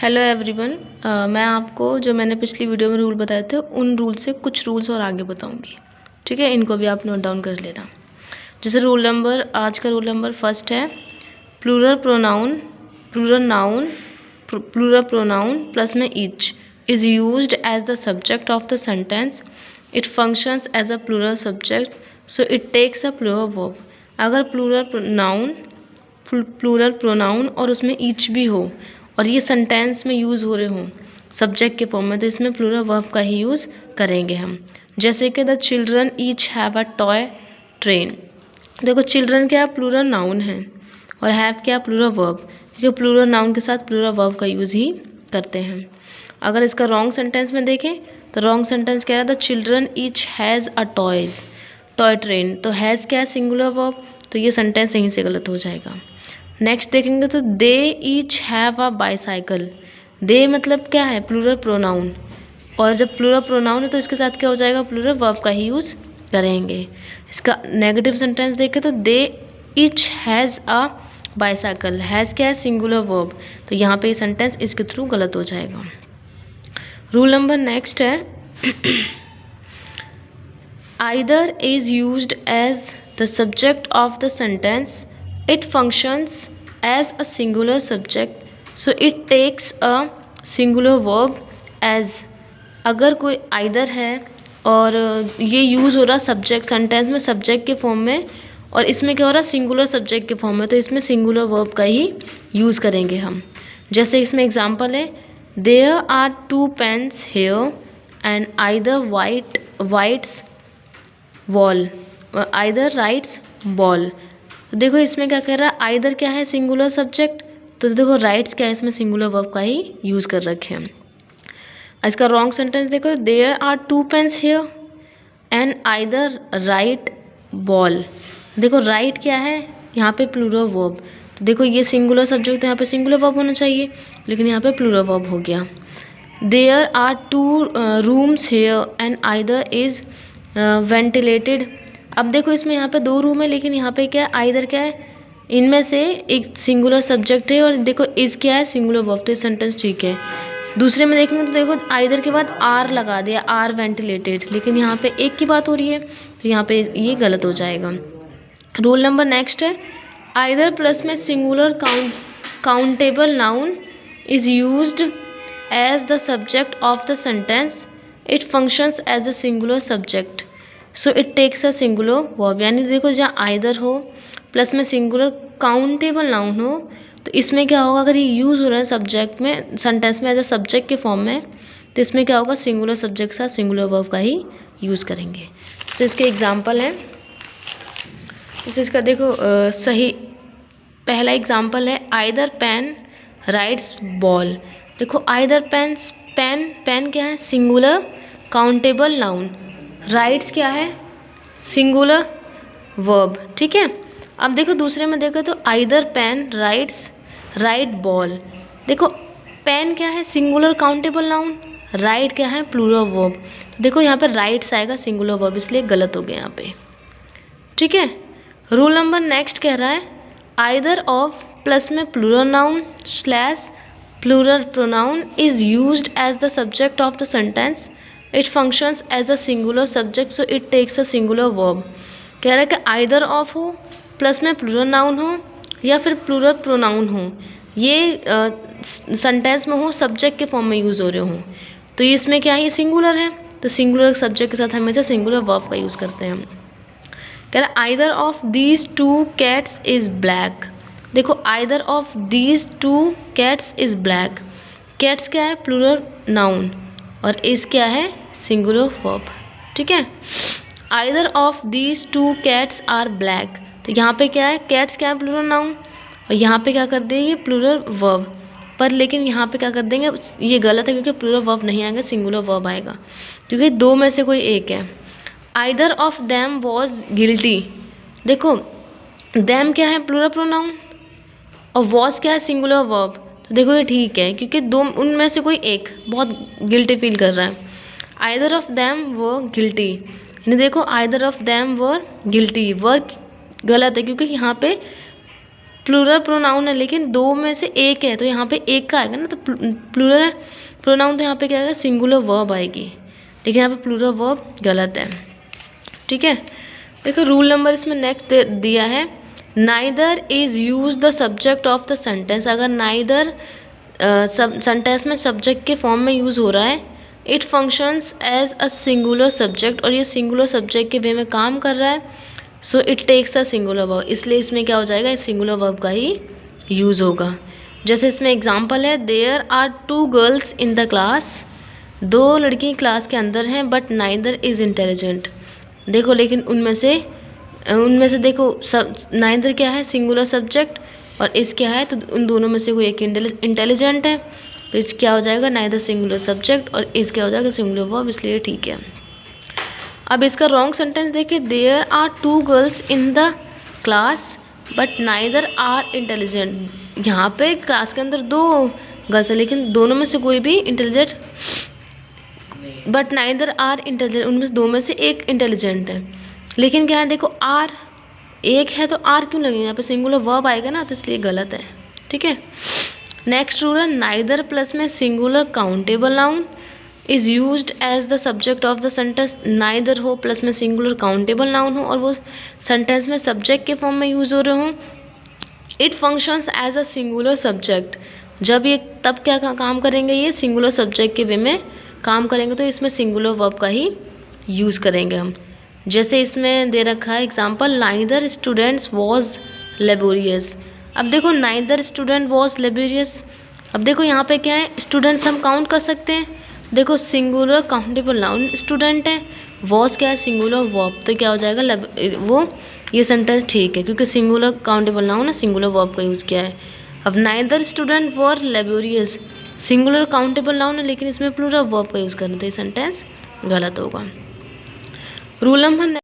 Hello everyone. मैं आपको जो मैंने पिछली वीडियो में रूल बताए थे उन रूल से कुछ रूल्स और आगे बताऊंगी। ठीक है, इनको भी आप नोट डाउन कर लेना। जैसे आज का रूल नंबर फर्स्ट है प्लूरल प्रोनाउन प्लस में each is used as the subject of the sentence. It functions as a plural subject so it takes a plural verb. अगर प्लूरल प्रोनाउन और उसमें ईच भी हो और ये सेंटेंस में यूज़ हो रहे हों सब्जेक्ट के फॉर्म में, तो इसमें प्लूरल वर्ब का ही यूज़ करेंगे हम। जैसे कि the children each have a toy train. देखो चिल्ड्रन क्या प्लूरल नाउन है और हैव क्या प्लूरल वर्ब, क्योंकि प्लूरल नाउन के साथ प्लूरल वर्ब का यूज़ ही करते हैं। अगर इसका रॉन्ग सेंटेंस में देखें तो रॉन्ग सेंटेंस क्या है, the children each has a toy train. तो हैज़ क्या है, सिंगुलर वर्ब, तो ये सेंटेंस यहीं से गलत हो जाएगा। नेक्स्ट देखेंगे तो they each have a bicycle. दे मतलब क्या है, प्लूरल प्रोनाउन, और जब प्लूरल प्रोनाउन है तो इसके साथ क्या हो जाएगा, प्लूरल वर्ब का ही यूज़ करेंगे। इसका नेगेटिव सेंटेंस देखें तो they each has a bicycle. Has क्या है, सिंगुलर वर्ब, तो यहाँ पे ये सेंटेंस इसके थ्रू गलत हो जाएगा। रूल नंबर नेक्स्ट है either is used as the subject of the sentence. It functions as a singular subject, so it takes a singular verb as। अगर कोई आइदर है और ये यूज़ हो रहा सब्जेक्ट सेंटेंस में सब्जेक्ट के फॉर्म में, और इसमें क्या हो रहा सिंगुलर सब्जेक्ट के फॉर्म में, तो इसमें सिंगुलर वर्ब का ही यूज़ करेंगे हम। जैसे इसमें एग्जांपल है there are 2 pens here and either writes ball. तो देखो इसमें क्या कर रहा है, आइदर क्या है, सिंगुलर सब्जेक्ट, तो देखो राइट्स क्या है, इसमें सिंगुलर वर्ब का ही यूज़ कर रखे हैं। इसका रॉन्ग सेंटेंस देखो there are 2 pens here and either right ball. देखो राइट क्या है, यहाँ पे प्लूरल वर्ब, तो देखो ये सिंगुलर सब्जेक्ट तो यहाँ पे सिंगुलर वर्ब होना चाहिए, लेकिन यहाँ पे प्लूरल वर्ब हो गया। There are 2 rooms here and either is ventilated. अब देखो इसमें यहाँ पे 2 रूम है, लेकिन यहाँ पे क्या है, आइदर क्या है, इनमें से एक सिंगुलर सब्जेक्ट है, और देखो इस क्या है, सिंगुलर वर्ब, तो सेंटेंस ठीक है। दूसरे में देखेंगे तो देखो आइदर के बाद आर लगा दिया, आर वेंटिलेटेड, लेकिन यहाँ पे एक की बात हो रही है, तो यहाँ पे ये गलत हो जाएगा। रूल नंबर नेक्स्ट है आइदर प्लस में singular countable noun is used as the subject of the sentence. It functions as a singular subject so it takes a singular verb. यानी देखो जहाँ आइदर हो प्लस में सिंगुलर काउंटेबल नाउन हो, तो इसमें क्या होगा, अगर ये यूज़ हो रहा है सब्जेक्ट में सेंटेंस में एज अ सब्जेक्ट के फॉर्म में, तो इसमें क्या होगा, सिंगुलर सब्जेक्ट के साथ सिंगुलर वर्ब का ही यूज़ करेंगे। तो इसके एग्जाम्पल हैं, जैसे इसका देखो सही पहला एग्जाम्पल है आइदर पेन राइट्स बॉल। देखो आइदर पेन क्या है, सिंगुलर काउंटेबल नाउन, राइट्स क्या है, सिंगुलर वर्ब। ठीक है, अब देखो दूसरे में देखो तो आइदर पेन राइट बॉल। देखो पेन क्या है, सिंगुलर काउंटेबल नाउन, राइट क्या है, प्लूरल वर्ब। देखो यहाँ पर राइट्स आएगा सिंगुलर वर्ब, इसलिए गलत हो गया यहाँ पे। ठीक है, रूल नंबर नेक्स्ट कह रहा है आइदर ऑफ प्लस में plural noun slash plural pronoun is used as the subject of the sentence. It functions as a singular subject so it takes a singular verb. कह रहा है कि either of हो plus में plural noun हो या फिर प्लूरल प्रोनाउन हो, ये सेंटेंस में हो सब्जेक्ट के फॉर्म में यूज़ हो रहे हों, तो ये इसमें क्या है, ये सिंगुलर है, तो सिंगुलर सब्जेक्ट के साथ हमेशा सिंगुलर वर्ब का यूज़ करते हैं हम। कह रहा है either of these 2 cats is black. देखो either of these 2 cats is black, cats क्या है, प्लूरल नाउन, और इस क्या है, सिंगुलर वर्ब। ठीक है, either of these 2 cats are black, तो यहाँ पे क्या है, कैट्स क्या है, प्लूरल नाउन, और यहाँ पे क्या कर देंगे, प्लूरल वर्ब, पर लेकिन यहाँ पे क्या कर देंगे, ये गलत है क्योंकि प्लूरल वर्ब नहीं आएगा, सिंगुलर वर्ब आएगा, क्योंकि 2 में से कोई एक है। Either of them was guilty. देखो देम क्या है, प्लूरल प्रोनाउन, और वॉज क्या है, सिंगुलर वर्ब, तो देखो ये ठीक है क्योंकि 2 उनमें से कोई एक बहुत गिल्टी फील कर रहा है। Either of them were guilty, यानी देखो either of them were guilty, were गलत है क्योंकि यहाँ पे प्लूरल प्रोनाउन है लेकिन दो में से एक है तो यहाँ पे एक का आएगा ना, तो प्लूरल प्रोनाउन तो यहाँ पे क्या आएगा, सिंगुलर वर्ब आएगी, लेकिन यहाँ पे प्लूरल वर्ब गलत है। ठीक है, देखो रूल नंबर इसमें नेक्स्ट दिया है, neither is use the subject of the sentence. अगर नाइदर सेंटेंस में सब्जेक्ट के फॉर्म में यूज़ हो रहा है, it functions as a singular subject, और ये सिंगुलर सब्जेक्ट के वे में काम कर रहा है, so it takes a singular verb, इसलिए इसमें क्या हो जाएगा, सिंगुलर वर्ब का ही यूज़ होगा। जैसे इसमें एग्जांपल है, there are 2 girls in the class, 2 लड़की क्लास के अंदर हैं, बट नाइदर इज़ इंटेलिजेंट। देखो लेकिन उनमें से देखो सब नाइदर क्या है, सिंगुलर सब्जेक्ट, और इस क्या है, तो उन दोनों में से कोई एक इंटेलिजेंट है, तो इस क्या हो जाएगा, नाइदर सिंगुलर सब्जेक्ट, और इस क्या हो जाएगा, सिंगुलर वर्ब, इसलिए ठीक है। अब इसका रॉन्ग सेंटेंस देखिए, there are 2 girls in the class but neither are intelligent. यहाँ पे क्लास के अंदर 2 गर्ल्स है लेकिन दोनों में से कोई भी intelligent, but neither are intelligent, उनमें से 2 में से एक इंटेलिजेंट है, लेकिन क्या है, देखो आर एक है तो आर क्यों लगेगा, यहाँ पे सिंगुलर वर्ब आएगा ना, तो इसलिए गलत है। ठीक है, नेक्स्ट रूल है, नाइदर प्लस में singular countable noun is used as the subject of the sentence. Neither हो प्लस में सिंगुलर काउंटेबल नाउन हो और वो सेंटेंस में सब्जेक्ट के फॉर्म में यूज़ हो रहे हों, it functions as a singular subject. जब ये तब क्या काम करेंगे, ये सिंगुलर सब्जेक्ट के वे में काम करेंगे, तो इसमें सिंगुलर वर्ब का ही यूज़ करेंगे हम। जैसे इसमें दे रखा है example, neither students was laborious. अब देखो नाइदर स्टूडेंट वॉज लेबोरियस, अब देखो यहाँ पे क्या है, स्टूडेंट्स हम काउंट कर सकते हैं, देखो सिंगुलर काउंटेबल नाउन स्टूडेंट है, वॉज क्या है, सिंगुलर वर्ब, तो क्या हो जाएगा, वो ये सेंटेंस ठीक है क्योंकि सिंगुलर काउंटेबल नाउन है, सिंगुलर वर्ब का यूज़ किया है। अब नाइदर स्टूडेंट वर लेबोरियस, सिंगुलर काउंटेबल नाउन है लेकिन इसमें प्लूरल वर्ब का यूज़ करना, तो ये सेंटेंस गलत होगा। Rule number